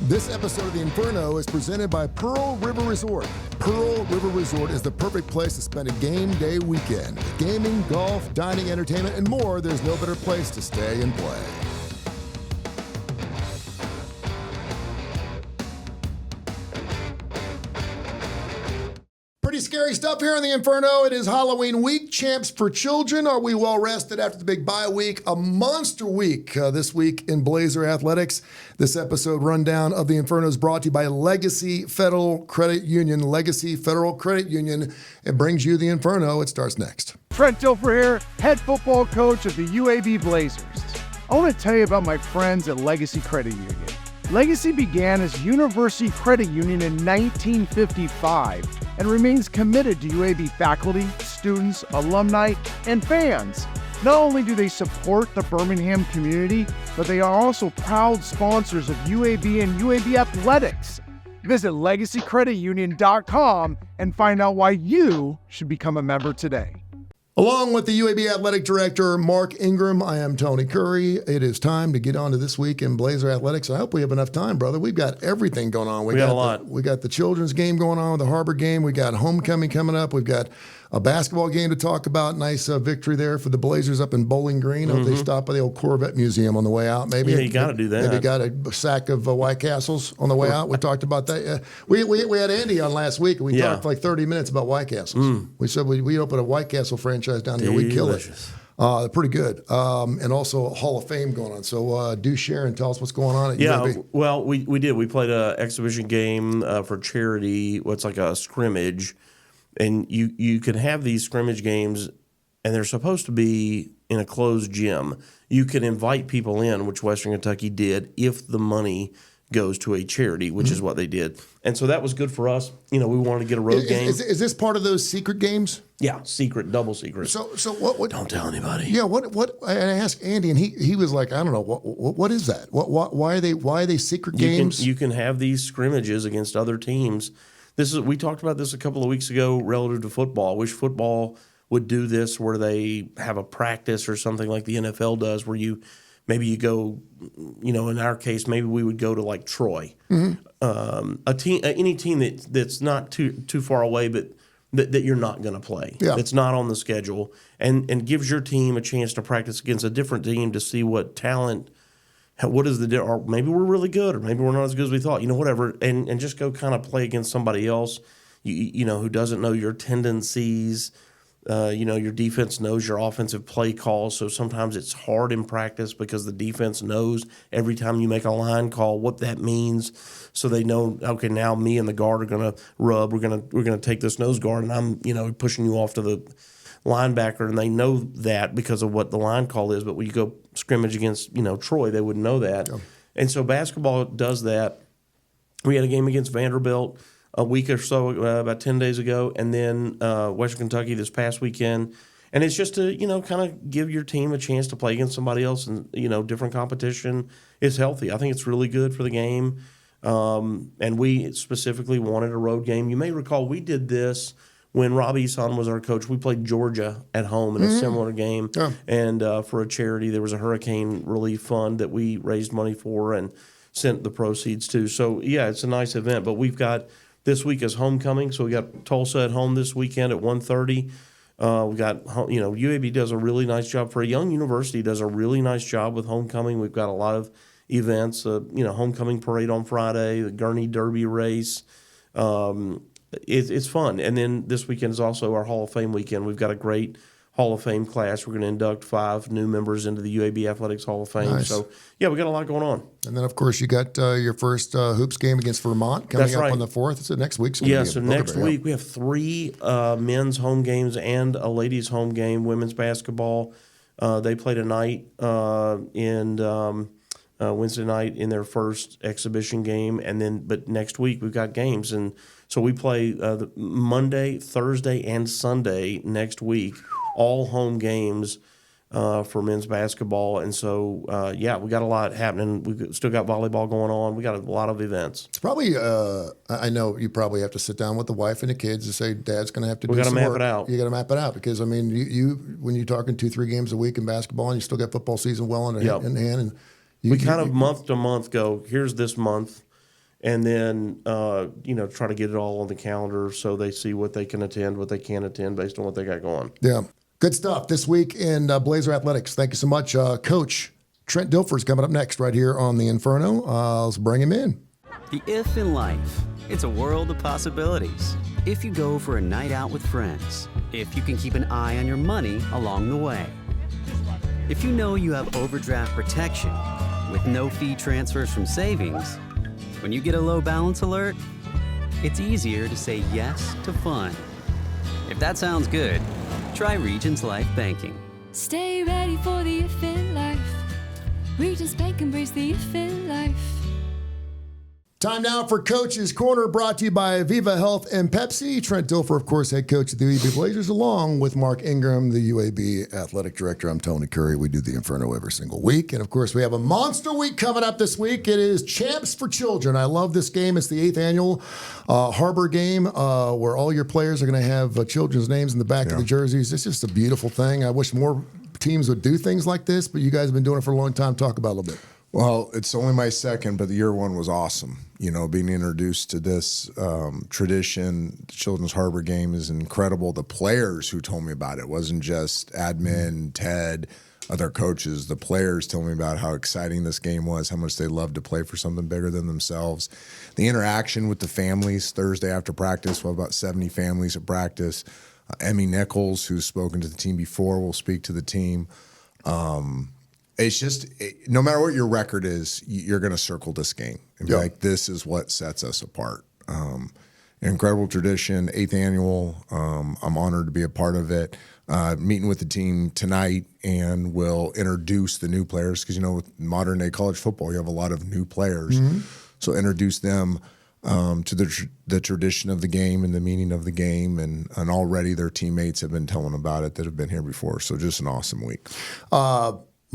This episode of the Inferno is presented by Pearl River Resort. Pearl River Resort is the perfect place to spend a game day weekend. With gaming, golf, dining, entertainment, and more, there's no better place to stay and play. Pretty scary stuff here in the Inferno. It is Halloween week. Champs for children. Are we well rested after the big bye week? A monster week this week in Blazer Athletics. This episode rundown of the Inferno is brought to you by Legacy Federal Credit Union. Legacy Federal Credit Union. It brings you the Inferno. It starts next. Trent Dilfer here, head football coach of the UAB Blazers. I want to tell you about my friends at Legacy Credit Union. Legacy began as University Credit Union in 1955 and remains committed to UAB faculty, students, alumni, and fans. Not only do they support the Birmingham community, but they are also proud sponsors of UAB and UAB athletics. Visit legacycreditunion.com and find out why you should become a member today. Along with the UAB Athletic Director, Mark Ingram, I am Tony Curry. It is time to get on to this week in Blazer Athletics. I hope we have enough time, brother. We've got everything going on. We got a lot. We got the children's game going on, the Harbor game. We got homecoming coming up. We've got a basketball game to talk about. Nice victory there for the Blazers up in Bowling Green. Hope they stop by the old Corvette Museum on the way out. Maybe Yeah, you got to do that. Maybe got a sack of White Castles on the way out. We talked about that. We had Andy on last week, and we talked for like 30 minutes about White Castles. We said we open a White Castle franchise down here. We'd kill it. They're pretty good. And also a Hall of Fame going on. So do share and tell us what's going on at UAB. Well, we did. We played an exhibition game for charity, what's like a scrimmage. And you can have these scrimmage games, and they're supposed to be in a closed gym. You can invite people in, which Western Kentucky did, if the money goes to a charity, which is what they did. And so that was good for us. You know, we wanted to get a road game. Is this part of those secret games? Yeah, secret, double secret. So what? Don't tell anybody. Yeah, what? I asked Andy, and he was like, I don't know, what is that? Why are they secret games? You can have these scrimmages against other teams. We talked about this a couple of weeks ago relative to football. I wish football would do this where they have a practice or something like the NFL does, where maybe you go, in our case, maybe we would go to like Troy, any team that's not too far away, but that you're not going to play. Yeah. It's not on the schedule, and gives your team a chance to practice against a different team to see what talent. What is or maybe we're really good, or maybe we're not as good as we thought, whatever, and just go kind of play against somebody else, who doesn't know your tendencies. Your defense knows your offensive play calls, so sometimes it's hard in practice because the defense knows every time you make a line call what that means. So they know, okay, now me and the guard are going to rub. We're going to take this nose guard, and I'm pushing you off to the linebacker, and they know that because of what the line call is. But when you go scrimmage against Troy, they wouldn't know that. Yeah. And so basketball does that. We had a game against Vanderbilt a week or so, about 10 days ago, and then Western Kentucky this past weekend. And it's just to, kind of give your team a chance to play against somebody else, and, different competition is healthy. I think it's really good for the game. And we specifically wanted a road game. You may recall we did this when Rob Eason was our coach. We played Georgia at home in a similar game. Yeah. And for a charity, there was a hurricane relief fund that we raised money for and sent the proceeds to. So, yeah, it's a nice event. But we've got this week is homecoming. So we got Tulsa at home this weekend at 1:30. We got, UAB does a really nice job. For a young university, does a really nice job with homecoming. We've got a lot of events, homecoming parade on Friday, the Gurney Derby race. It's fun. And then this weekend is also our Hall of Fame weekend. We've got a great Hall of Fame class. We're going to induct 5 new members into the UAB Athletics Hall of Fame. Nice. So, yeah, we got a lot going on. And then, of course, you got your first hoops game against Vermont coming up on the 4th. So next week's going to be so next week we have 3 men's home games and a ladies' home game, women's basketball. They played a night Wednesday night in their first exhibition game, but next week we've got games, and so we play Monday, Thursday, and Sunday next week, all home games for men's basketball, and so we got a lot happening. We've still got volleyball going on. We got a lot of events. It's probably I know you probably have to sit down with the wife and the kids and say, Dad's going to have to do some work. We got to map it out. You got to map it out because you when you're talking 2-3 games a week in basketball, and you still got football season well in hand, and we kind of month to month go, here's this month, and then try to get it all on the calendar so they see what they can attend, what they can't attend based on what they got going. Yeah. Good stuff this week in Blazer Athletics. Thank you so much. Coach Trent Dilfer's coming up next right here on the Inferno. Let's bring him in. The if in life, it's a world of possibilities. If you go for a night out with friends, if you can keep an eye on your money along the way, if you know you have overdraft protection with no fee transfers from savings, when you get a low balance alert, it's easier to say yes to fun. If that sounds good, try Regions Life Banking. Stay ready for the if in life. Regions Bank embrace the if in life. Time now for Coach's Corner, brought to you by Viva Health and Pepsi. Trent Dilfer, of course, head coach of the UAB Blazers, along with Mark Ingram, the UAB athletic director. I'm Tony Curry. We do the Inferno every single week. And, of course, we have a monster week coming up this week. It is Champs for Children. I love this game. It's the 8th annual Harbor game where all your players are going to have children's names in the back of the jerseys. It's just a beautiful thing. I wish more teams would do things like this, but you guys have been doing it for a long time. Talk about it a little bit. Well, it's only my second, but the year one was awesome. You know, being introduced to this tradition, the Children's Harbor game is incredible. The players who told me about it wasn't just admin, Ted, other coaches. The players told me about how exciting this game was, how much they loved to play for something bigger than themselves. The interaction with the families Thursday after practice, well, about 70 families at practice. Emmy Nichols, who's spoken to the team before, will speak to the team. It's just, no matter what your record is, you're going to circle this game and be like, this is what sets us apart. Incredible tradition, 8th annual. I'm honored to be a part of it. Meeting with the team tonight, and we'll introduce the new players because, with modern day college football, you have a lot of new players. So introduce them to the tradition of the game and the meaning of the game. And already their teammates have been telling about it that have been here before. So just an awesome week.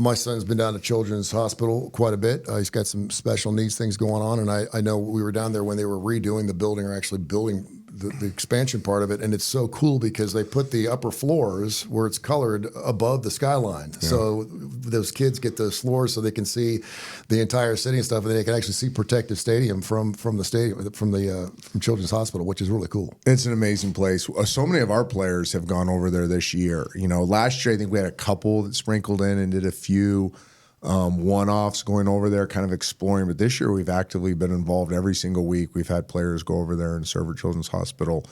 My son's been down to Children's Hospital quite a bit. He's got some special needs things going on, and I know we were down there when they were redoing the building, or actually building the expansion part of it, and it's so cool because they put the upper floors where it's colored above the skyline. Yeah. So those kids get those floors so they can see the entire city and stuff, and they can actually see protected stadium from the stadium from Children's Hospital, which is really cool. It's an amazing place. So many of our players have gone over there this year. Last year I think we had a couple that sprinkled in and did a few one-offs going over there, kind of exploring. But this year we've actively been involved every single week. We've had players go over there and serve at Children's Hospital.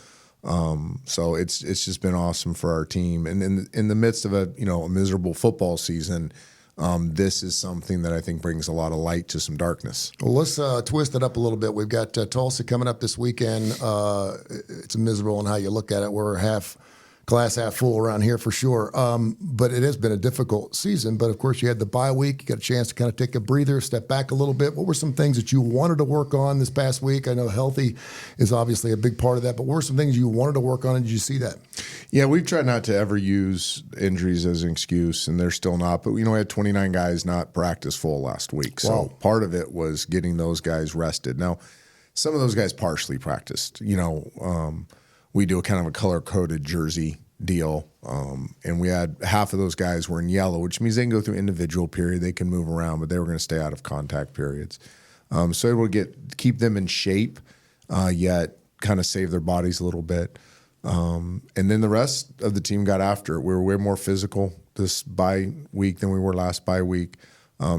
So it's just been awesome for our team. And in the midst of a miserable football season, this is something that I think brings a lot of light to some darkness. Well, let's twist it up a little bit. We've got Tulsa coming up this weekend. It's miserable in how you look at it. We're glass half full around here for sure. But it has been a difficult season. But, of course, you had the bye week. You got a chance to kind of take a breather, step back a little bit. What were some things that you wanted to work on this past week? I know healthy is obviously a big part of that. But what were some things you wanted to work on, and did you see that? Yeah, we've tried not to ever use injuries as an excuse, and they're still not. But, we had 29 guys not practice full last week. So Wow. part of it was getting those guys rested. Now, some of those guys partially practiced. We do a kind of a color-coded jersey deal, and we had half of those guys were in yellow, which means they can go through individual period, they can move around, but they were going to stay out of contact periods. So it will keep them in shape, yet kind of save their bodies a little bit. And then the rest of the team got after it. We were way more physical this bye week than we were last bye week.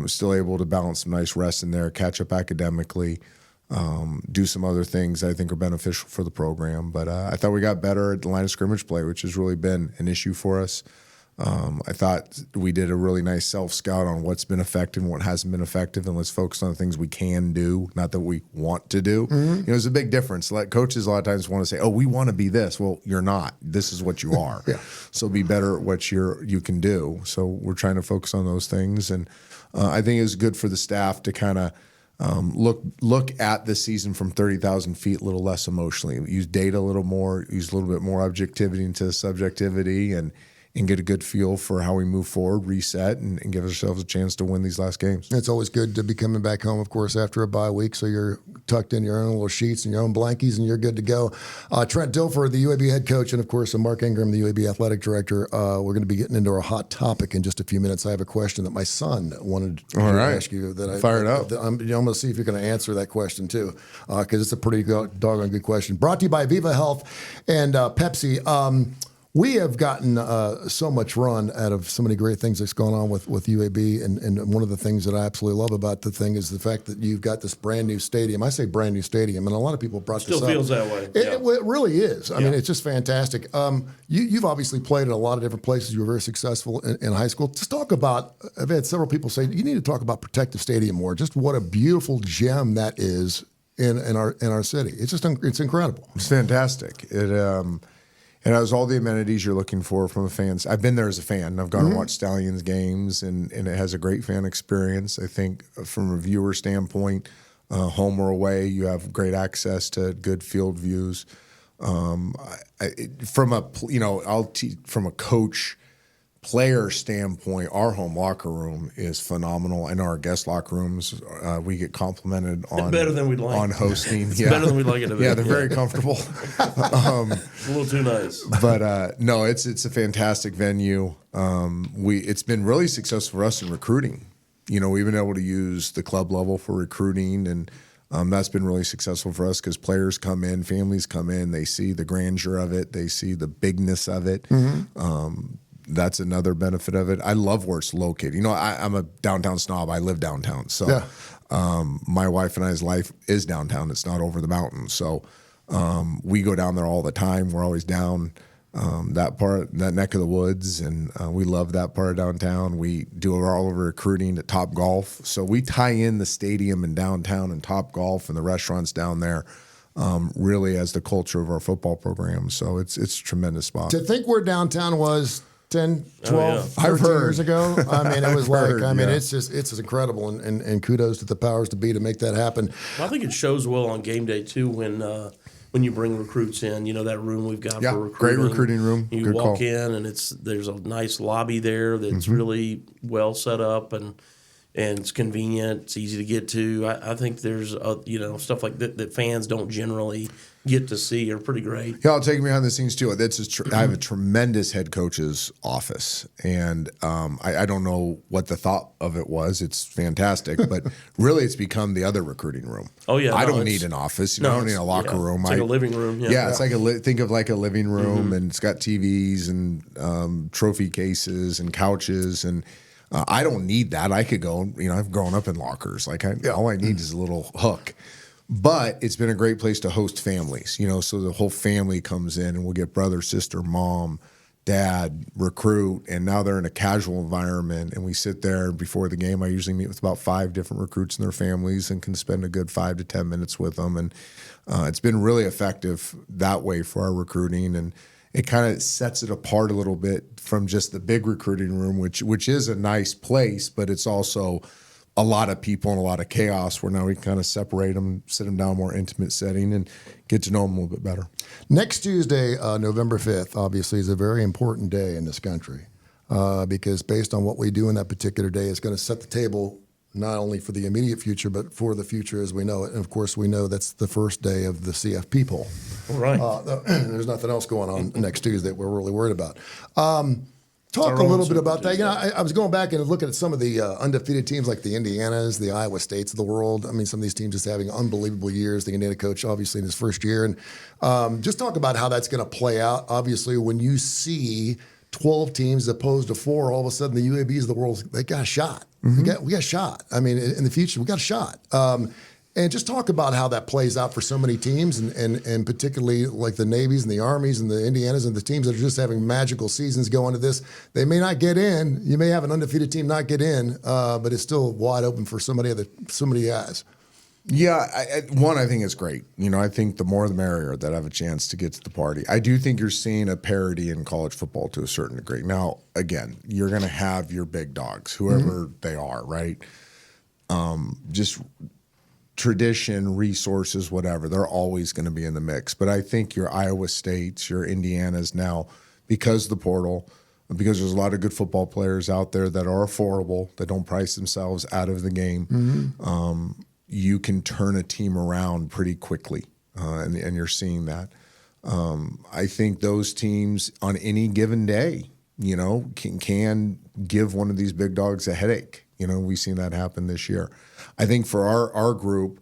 Still able to balance some nice rest in there, catch up academically. Do some other things that I think are beneficial for the program. But I thought we got better at the line of scrimmage play, which has really been an issue for us. I thought we did a really nice self-scout on what's been effective and what hasn't been effective, and let's focus on the things we can do, not that we want to do. There's a big difference. Like coaches a lot of times want to say, oh, we want to be this. Well, you're not. This is what you are. Yeah. So be better at what you can do. So we're trying to focus on those things. And I think it's good for the staff to kind of look at the season from 30,000 feet a little less emotionally. Use data a little more, use a little bit more objectivity into subjectivity, and get a good feel for how we move forward, reset, and give ourselves a chance to win these last games. It's always good to be coming back home, of course, after a bye week, so you're tucked in your own little sheets and your own blankies, and you're good to go. Trent Dilfer, the UAB head coach, and of course, Mark Ingram, the UAB athletic director. We're going to be getting into our hot topic in just a few minutes. I have a question that my son wanted to ask you. Fire it up. I'm going to see if you're going to answer that question too, because it's a pretty doggone good question. Brought to you by Viva Health and Pepsi. We have gotten so much run out of so many great things that's going on with UAB, and one of the things that I absolutely love about the thing is the fact that you've got this brand new stadium. I say brand new stadium, and a lot of people brought this up. Still feels that way. It really is. I mean, it's just fantastic. You've obviously played in a lot of different places. You were very successful in high school. Just talk about, I've had several people say, you need to talk about Protective Stadium more. Just what a beautiful gem that is in our city. It's just it's incredible. It's fantastic. It has all the amenities you're looking for from a fan. I've been there as a fan. I've gone and watched Stallions games, and it has a great fan experience. I think from a viewer standpoint, home or away, you have great access to good field views. From a coach player standpoint, our home locker room is phenomenal. I know our guest locker rooms, we get complimented on better than we'd like. On hosting. It's better than we'd like it to be. Yeah, they're very comfortable. It's a little too nice. But no, it's a fantastic venue. It's been really successful for us in recruiting. We've been able to use the club level for recruiting, and that's been really successful for us because players come in, families come in, they see the grandeur of it, they see the bigness of it. That's another benefit of it. I love where it's located. I'm a downtown snob. I live downtown. So my wife and I's life is downtown. It's not over the mountain. So we go down there all the time. We're always down that neck of the woods, and we love that part of downtown. We do all of our recruiting at Top Golf. So we tie in the stadium and downtown and Top Golf and the restaurants down there really as the culture of our football program. So it's a tremendous spot. To think where downtown was 10, 12, 13 years ago. I mean, it was it's just incredible, and kudos to the powers to be to make that happen. Well, I think it shows well on game day too when you bring recruits in. That room we've got for recruiting. Great recruiting room. You Good walk call. in and there's a nice lobby there that's really well set up and it's convenient. It's easy to get to. I think there's stuff like that fans don't generally get to see are pretty great. Yeah, I'll take you behind the scenes too. I have a tremendous head coach's office, and I don't know what the thought of it was. It's fantastic, but really, it's become the other recruiting room. Oh yeah, I don't need an office. I don't need a locker room. It's like a living room. Yeah, it's like think of like a living room, and it's got TVs and trophy cases and couches and. I don't need that. I could go, I've grown up in lockers. All I need is a little hook. But it's been a great place to host families, so the whole family comes in and we'll get brother, sister, mom, dad, recruit, and now they're in a casual environment and we sit there before the game. I usually meet with about 5 different recruits and their families and can spend a good 5 to 10 minutes with them. And it's been really effective that way for our recruiting, and it kind of sets it apart a little bit from just the big recruiting room, which is a nice place, but it's also a lot of people and a lot of chaos where now we kind of separate them, sit them down, more intimate setting, and get to know them a little bit better. Next Tuesday, November 5th, obviously, is a very important day in this country because based on what we do in that particular day, it's going to set the table not only for the immediate future, but for the future as we know it. And, of course, we know that's the first day of the CFP poll. Right. There's nothing else going on next Tuesday that we're really worried about. Talk a little bit about that. I was going back and looking at some of the undefeated teams like the Indianas, the Iowa States of the world. I mean, some of these teams just having unbelievable years. The Indiana coach, obviously, in his first year. And just talk about how that's going to play out. Obviously, when you see 12 teams as opposed to 4, all of a sudden the UABs of the world, they got a shot. We got a shot. I mean, in the future, we got a shot. And just talk about how that plays out for so many teams, and particularly like the Navies and the Armies and the Indianas and the teams that are just having magical seasons going to this. They may not get in. You may have an undefeated team not get in, but it's still wide open for so many guys. Yeah, I think it's great. I think the more the merrier that I have a chance to get to the party. I do think you're seeing a parity in college football to a certain degree. Now, again, you're going to have your big dogs, whoever they are, right? Just tradition, resources, whatever, they're always going to be in the mix. But I think your Iowa States, your Indianas now, because of the portal, because there's a lot of good football players out there that are affordable, that don't price themselves out of the game. you can turn a team around pretty quickly, and you're seeing that. I think those teams on any given day, can give one of these big dogs a headache. We've seen that happen this year. I think for our group,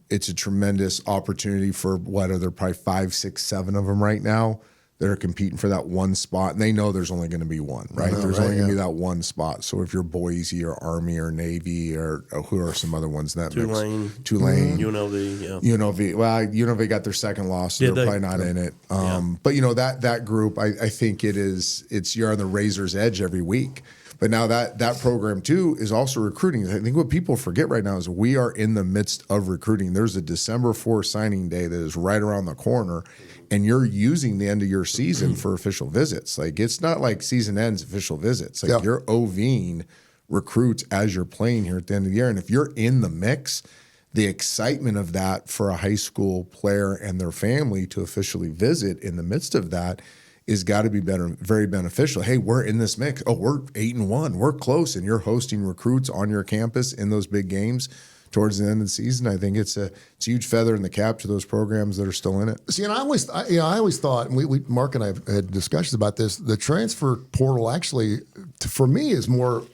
it's a tremendous opportunity for are there probably 5, 6, 7 of them right now that are competing for that one spot, and they know there's only going to be one, right? There's only going to be that one spot. So if you're Boise or Army or Navy or who are some other ones in that Tulane. mix? Tulane. UNLV, yeah. UNLV. Well, UNLV got their second loss, so they're probably not in it. But that group, I think you're on the razor's edge every week. But now that program too is also recruiting. I think what people forget right now is we are in the midst of recruiting. There's a December 4th signing day that is right around the corner, and you're using the end of your season for official visits. Like, it's not like season ends official visits. Like, you're OVing recruits as you're playing here at the end of the year. And if you're in the mix, the excitement of that for a high school player and their family to officially visit in the midst of that is got to be very beneficial. Hey, we're in this mix. Oh, we're 8-1. We're close, and you're hosting recruits on your campus in those big games towards the end of the season. I think it's a huge feather in the cap to those programs that are still in it. See, and I always thought, and we Mark and I have had discussions about this. The transfer portal actually, for me, is more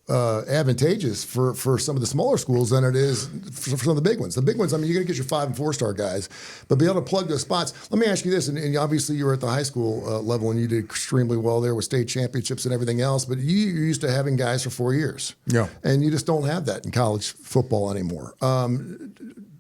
advantageous for some of the smaller schools than it is for some of the big ones. The big ones, I mean, you're going to get your 5 and 4-star guys, but be able to plug those spots. Let me ask you this, and obviously you were at the high school level and you did extremely well there with state championships and everything else, but you're used to having guys for 4 years. Yeah. And you just don't have that in college football anymore.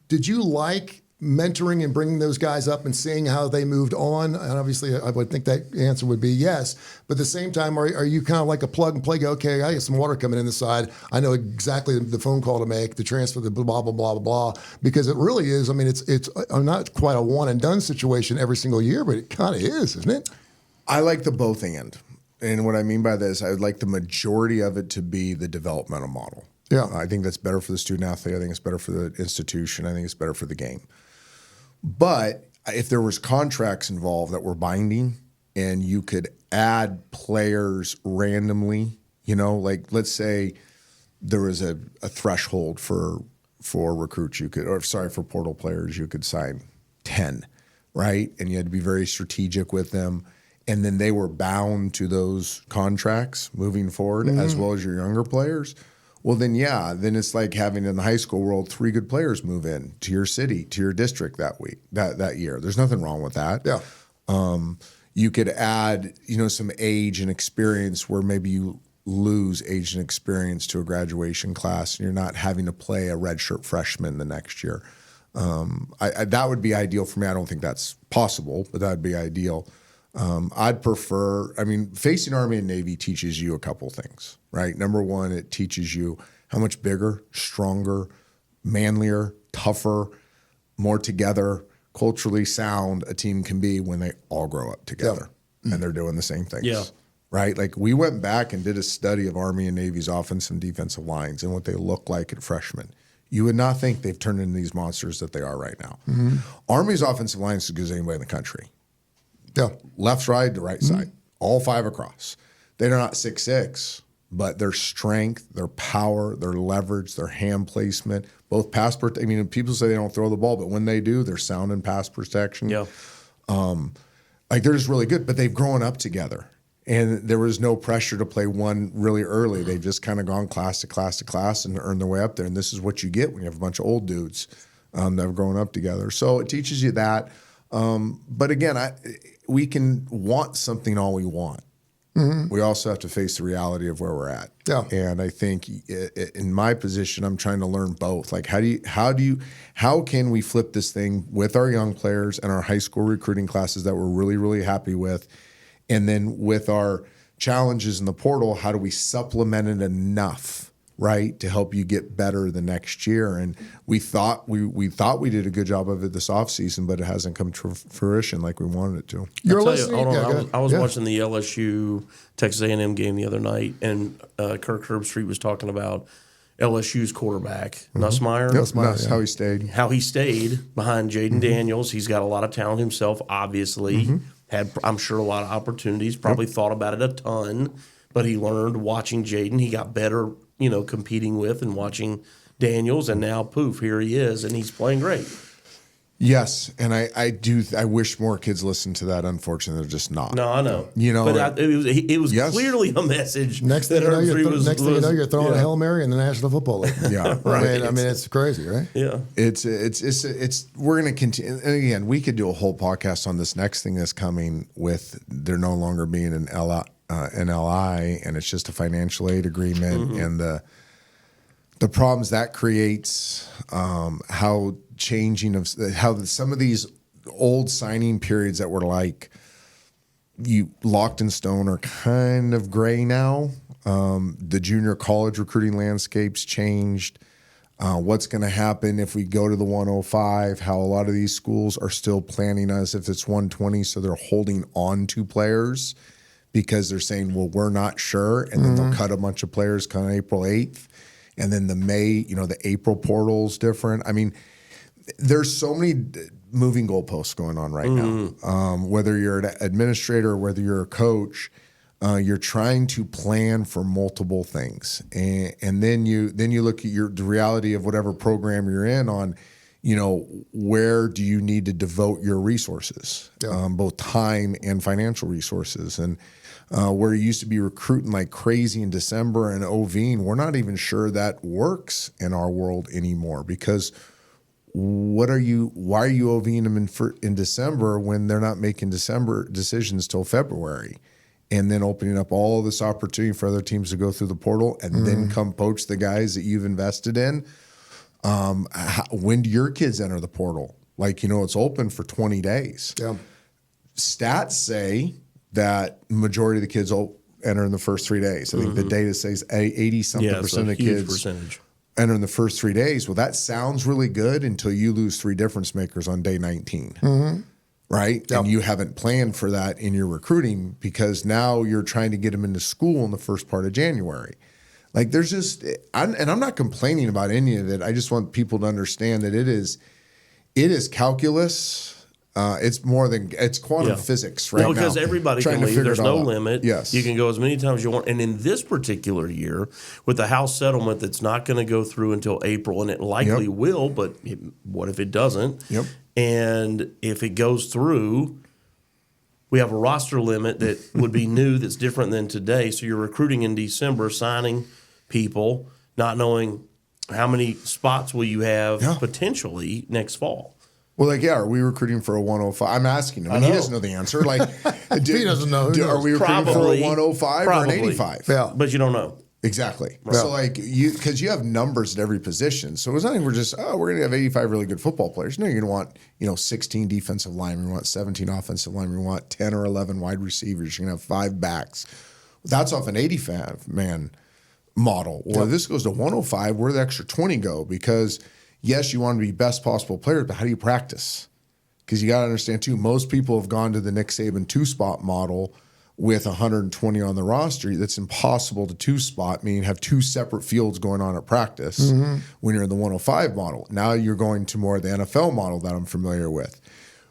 Did you like mentoring and bringing those guys up and seeing how they moved on? And obviously, I would think that answer would be yes. But at the same time, are you kind of like a plug and play? Go, okay, I get some water coming in the side. I know exactly the phone call to make, the transfer, the blah, blah, blah, blah, blah. Because it really is, I mean, it's not quite a one and done situation every single year, but it kind of is, isn't it? I like the both and. And what I mean by this, I would like the majority of it to be the developmental model. Yeah. I think that's better for the student athlete. I think it's better for the institution. I think it's better for the game. But if there was contracts involved that were binding and you could add players randomly, like let's say there was a threshold for recruits for portal players, you could sign 10, right? And you had to be very strategic with them. And then they were bound to those contracts moving forward, as well as your younger players. Well, then it's like having in the high school world 3 good players move in to your city, to your district that year. There's nothing wrong with that. Yeah. You could add, some age and experience where maybe you lose age and experience to a graduation class and you're not having to play a redshirt freshman the next year. That would be ideal for me. I don't think that's possible, but that would be ideal. I'd prefer, facing Army and Navy teaches you a couple things, right? Number one, it teaches you how much bigger, stronger, manlier, tougher, more together, culturally sound a team can be when they all grow up together and they're doing the same things. Yeah. Right? Like we went back and did a study of Army and Navy's offensive and defensive lines and what they look like at freshmen. You would not think they've turned into these monsters that they are right now. Mm-hmm. Army's offensive line is as good as anybody in the country. Yeah. Left side to right side, all 5 across. They're not 6'6", but their strength, their power, their leverage, their hand placement, both pass protection. People say they don't throw the ball, but when they do, they're sound in pass protection. Yeah. They're just really good, but they've grown up together. And there was no pressure to play one really early. They've just kind of gone class to class to class and earned their way up there. And this is what you get when you have a bunch of old dudes that have grown up together. So it teaches you that. But again, we can want something all we want. Mm-hmm. We also have to face the reality of where we're at. Yeah. And I think in my position, I'm trying to learn both. Like, how can we flip this thing with our young players and our high school recruiting classes that we're really, really happy with? And then with our challenges in the portal, how do we supplement it enough, right, to help you get better the next year? And we thought we did a good job of it this offseason, but it hasn't come to fruition like we wanted it to. You're listening. I was watching the LSU Texas A&M game the other night, and Kirk Herbstreit was talking about LSU's quarterback, Nussmeier. Nussmeier, how he stayed. How he stayed behind Jaden Daniels. He's got a lot of talent himself, obviously. Had, I'm sure, a lot of opportunities, probably thought about it a ton, but he learned watching Jaden. He got better, competing with and watching Daniels, and now poof, here he is, and he's playing great. Yes, and I wish more kids listened to that. Unfortunately, they're just not. No, I know. But it was yes. clearly a message. Next thing you know, you're throwing a Hail Mary in the National Football League. Yeah, right. I mean, it's crazy, right? Yeah, it's we're going to continue. And again, we could do a whole podcast on this next thing that's coming with there no longer being an NLI, and it's just a financial aid agreement, and the problems that creates, how some of these old signing periods that were like you locked in stone are kind of gray now. The junior college recruiting landscape's changed. What's going to happen if we go to the 105, how a lot of these schools are still planning us if it's 120, so they're holding on to players because they're saying, well, we're not sure, and then they'll cut a bunch of players come April 8th. And then the April portal's different. I mean, there's so many moving goalposts going on right now. Whether you're an administrator or whether you're a coach, you're trying to plan for multiple things, and then you look at the reality of whatever program you're in on. Where do you need to devote your resources, both time and financial resources, and where you used to be recruiting like crazy in December and OVing, we're not even sure that works in our world anymore because why are you OVing them in December when they're not making December decisions till February, and then opening up all this opportunity for other teams to go through the portal and then come poach the guys that you've invested in. When do your kids enter the portal? It's open for 20 days. Yeah. Stats say that majority of the kids will enter in the first 3 days. I think the data says 80-something% of kids enter in the first 3 days. Well, that sounds really good until you lose 3 difference makers on day 19, right? Yep. And you haven't planned for that in your recruiting because now you're trying to get them into school in the first part of January. There's just, and I'm not complaining about any of it. I just want people to understand that it is calculus. It's more than quantum physics right now. Because everybody can leave. There's no limit. Yes. You can go as many times as you want. And in this particular year, with the House settlement that's not going to go through until April, and it likely will, but what if it doesn't? Yep. And if it goes through, we have a roster limit that would be new that's different than today. So you're recruiting in December, signing people, not knowing how many spots will you have potentially next fall. Well, are we recruiting for a 105? I'm asking him. He doesn't know the answer. He doesn't know. Are we recruiting for a 105 or an 85? Yeah. But you don't know. Exactly. Right. So because you have numbers at every position. So it's not like we're just, we're going to have 85 really good football players. No, you're going to want, 16 defensive linemen. You want 17 offensive linemen. You want 10 or 11 wide receivers. You're going to have 5 backs. That's off an 85-man model. Or this goes to 105, where the extra 20 go? Because yes, you want to be best possible players, but how do you practice? Because you got to understand too, most people have gone to the Nick Saban 2-spot model with 120 on the roster. That's impossible to 2-spot, meaning have 2 separate fields going on at practice when you're in the 105 model. Now you're going to more of the NFL model that I'm familiar with,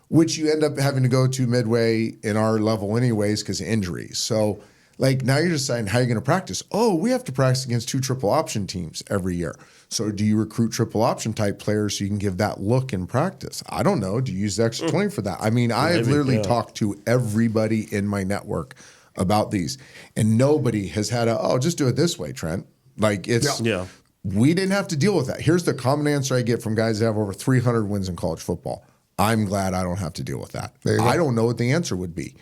which you end up having to go to midway in our level anyways because of injuries. So now you're deciding how you're going to practice. Oh, we have to practice against 2 triple option teams every year. So do you recruit triple option type players so you can give that look in practice? I don't know. Do you use the extra 20 for that? I mean, I have literally talked to everybody in my network about these, and nobody has had just do it this way, Trent. We didn't have to deal with that. Here's the common answer I get from guys that have over 300 wins in college football. I'm glad I don't have to deal with that. I don't know what the answer would be.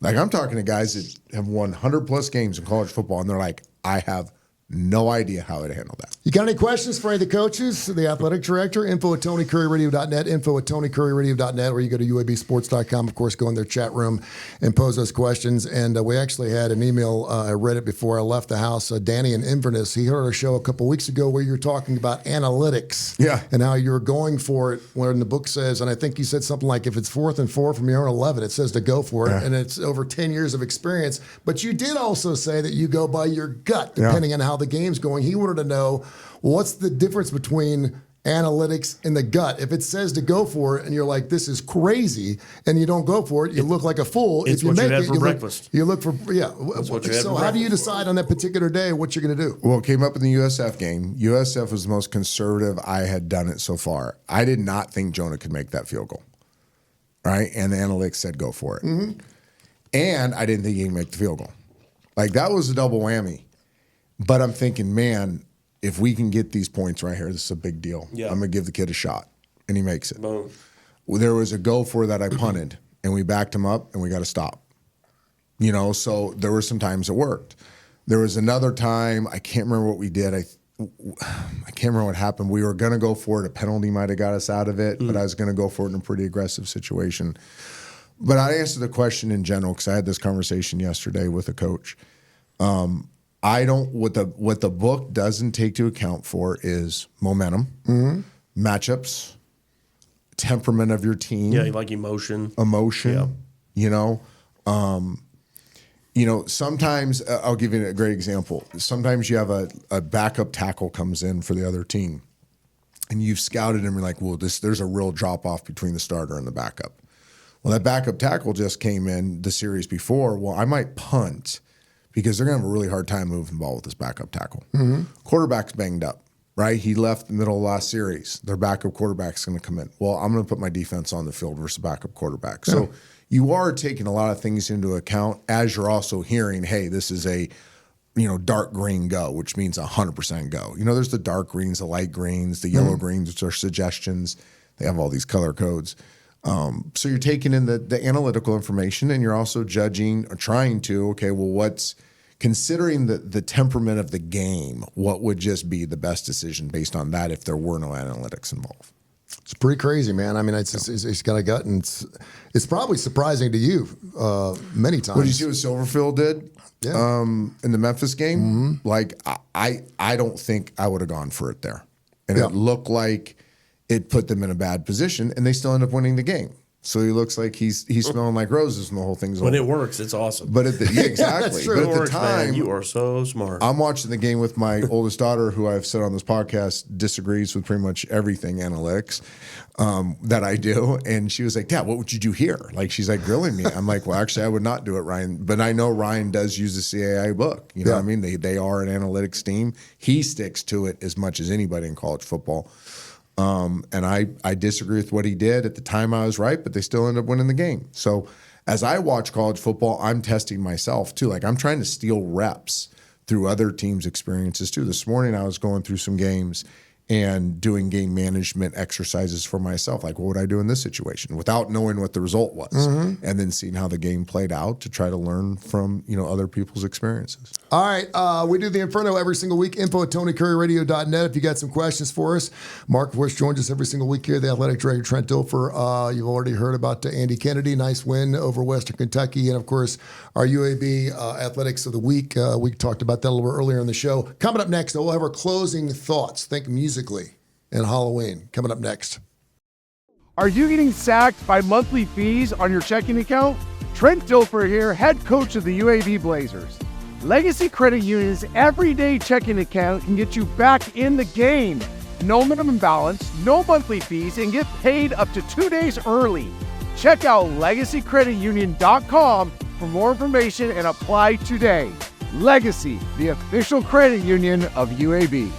I'm talking to guys that have won 100-plus games in college football, and they're like, I have no idea how to handle that. You got any questions for any of the coaches, the athletic director? info@TonyCurryRadio.net, info@TonyCurryRadio.net, or you go to UABsports.com. Of course, go in their chat room and pose those questions. And we actually had an email. I read it before I left the house. Danny in Inverness, he heard our show a couple weeks ago where you were talking about analytics and how you were going for it when the book says, and I think you said something like, if it's 4th and 4 from your own 11, it says to go for it. And it's over 10 years of experience. But you did also say that you go by your gut, depending on how the game's going. He wanted to know, what's the difference between analytics in the gut. If it says to go for it and you're like, this is crazy, and you don't go for it, you look like a fool. It's if you what you make had it, for breakfast. You look for, yeah. That's what you had So for how do you breakfast. decide on that particular day what you're going to do? Well, it came up in the USF game. USF was the most conservative I had done it so far. I did not think Jonah could make that field goal, right? And the analytics said go for it. Mm-hmm. And I didn't think he could make the field goal. Like, that was a double whammy. But I'm thinking, man, if we can get these points right here, this is a big deal. Yeah. I'm going to give the kid a shot. And he makes it. Boom. Well, there was a go for that I punted, and we backed him up, and we got to stop. You know, so there were some times it worked. There was another time, I can't remember what we did. I can't remember what happened. We were going to go for it. A penalty might have got us out of it, but I was going to go for it in a pretty aggressive situation. But I answered the question in general because I had this conversation yesterday with a coach. I don't. What the book doesn't take to account for is momentum, matchups, temperament of your team. Yeah, like emotion. Yeah. You know, sometimes I'll give you a great example. Sometimes you have a backup tackle comes in for the other team, and you've scouted him. You're like, well, there's a real drop off between the starter and the backup. Well, that backup tackle just came in the series before. Well, I might punt because they're going to have a really hard time moving the ball with this backup tackle. Quarterback's banged up, right? He left the middle of last series. Their backup quarterback's going to come in. Well, I'm going to put my defense on the field versus backup quarterback. So you are taking a lot of things into account as you're also hearing, hey, this is a dark green go, which means 100% go. You know, there's the dark greens, the light greens, the yellow greens, which are suggestions. They have all these color codes. So you're taking in the analytical information, and you're also judging or trying to, okay, well, what's considering the temperament of the game, what would just be the best decision based on that if there were no analytics involved? It's pretty crazy, man. I mean, it's got a gut, and it's probably surprising to you many times. What did you see what Silverfield did in the Memphis game? Like, I don't think I would have gone for it there. And it looked like it put them in a bad position, and they still end up winning the game. So he looks like he's smelling like roses, and the whole thing's When over. it works, it's awesome. But exactly. That's true. But It at the works, time, man. You are so smart. I'm watching the game with my oldest daughter, who I've said on this podcast disagrees with pretty much everything analytics that I do. And she was like, Dad, what would you do here? Like, she's like grilling me. I'm like, well, actually, I would not do it, Ryan. But I know Ryan does use the CAI book. You know what I mean? They are an analytics team. He sticks to it as much as anybody in college football. And I disagree with what he did. At the time, I was right, but they still end up winning the game. So as I watch college football, I'm testing myself too. Like, I'm trying to steal reps through other teams' experiences too. This morning, I was going through some games and doing game management exercises for myself. Like, what would I do in this situation without knowing what the result was? And then seeing how the game played out to try to learn from, other people's experiences. All right. We do the Inferno every single week. info@tonycurryradio.net if you got some questions for us. Mark, of course, joins us every single week here. The athletic director, Trent Dilfer. You've already heard about Andy Kennedy. Nice win over Western Kentucky. And, of course, our UAB Athletics of the Week. We talked about that a little bit earlier in the show. Coming up next, we'll have our closing thoughts. Think musically and Halloween. Coming up next. Are you getting sacked by monthly fees on your checking account? Trent Dilfer here, head coach of the UAB Blazers. Legacy Credit Union's everyday checking account can get you back in the game. No minimum balance, no monthly fees, and get paid up to 2 days early. Check out LegacyCreditUnion.com for more information and apply today. Legacy, the official credit union of UAB.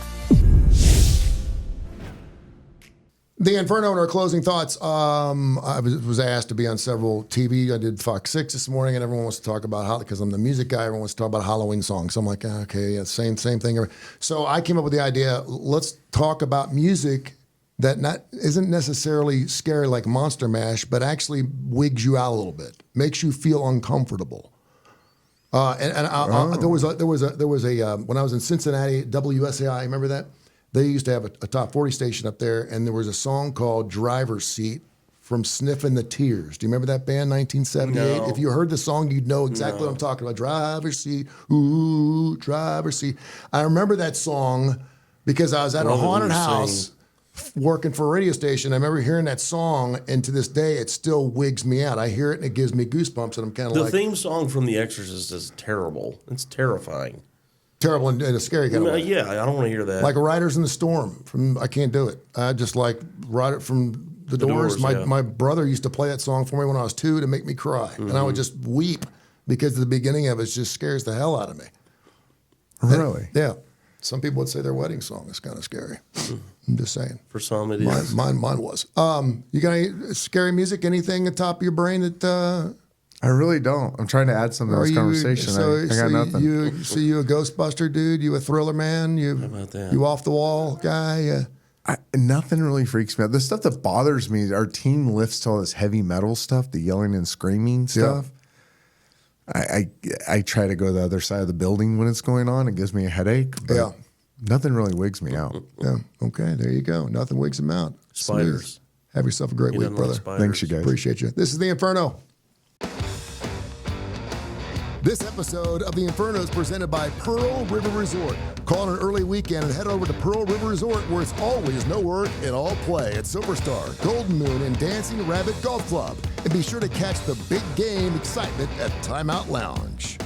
The Inferno and our closing thoughts. I was asked to be on several TV. I did Fox 6 this morning, and everyone wants to talk about because I'm the music guy. Everyone wants to talk about Halloween songs. So I'm like, okay, yeah, same thing. So I came up with the idea. Let's talk about music that isn't necessarily scary like Monster Mash, but actually wigs you out a little bit, makes you feel uncomfortable. There was a when I was in Cincinnati, WSAI. Remember that? They used to have a top 40 station up there, and there was a song called Driver's Seat from Sniffing the Tears. Do you remember that band, 1978? No. If you heard the song, you'd know exactly what I'm talking about. Driver's Seat, ooh, Driver's Seat. I remember that song because I was at a haunted house working for a radio station. I remember hearing that song, and to this day, it still wigs me out. I hear it, and it gives me goosebumps, and I'm kind of The like... theme song from The Exorcist is terrible. It's terrifying. Terrible in a scary kind of way. Yeah, I don't want to hear that. Like Riders in the Storm. I can't do it. I just like Ride It from the Doors. My brother used to play that song for me when I was 2 to make me cry. And I would just weep because the beginning of it just scares the hell out of me. Really? Yeah. Some people would say their wedding song is kind of scary. I'm just saying. For some, it is. Mine was. You got any scary music? Anything at the top of your brain that... I really don't. I'm trying to add something to this conversation. I got nothing. You a Ghostbuster dude? You a thriller man? How about that? You off the wall guy? Nothing really freaks me out. The stuff that bothers me, our team lifts to all this heavy metal stuff, the yelling and screaming stuff. I try to go the other side of the building when it's going on. It gives me a headache. But nothing really wigs me out. Yeah. Okay. There you go. Nothing wigs him out. Spiders. Smooth. Have yourself a great week, Like brother. spiders. Thanks, you guys. Appreciate you. This is the Inferno. This episode of the Inferno is presented by Pearl River Resort. Call on an early weekend and head over to Pearl River Resort, where it's always no work and all play at Silverstar, Golden Moon, and Dancing Rabbit Golf Club. And be sure to catch the big game excitement at Timeout Lounge.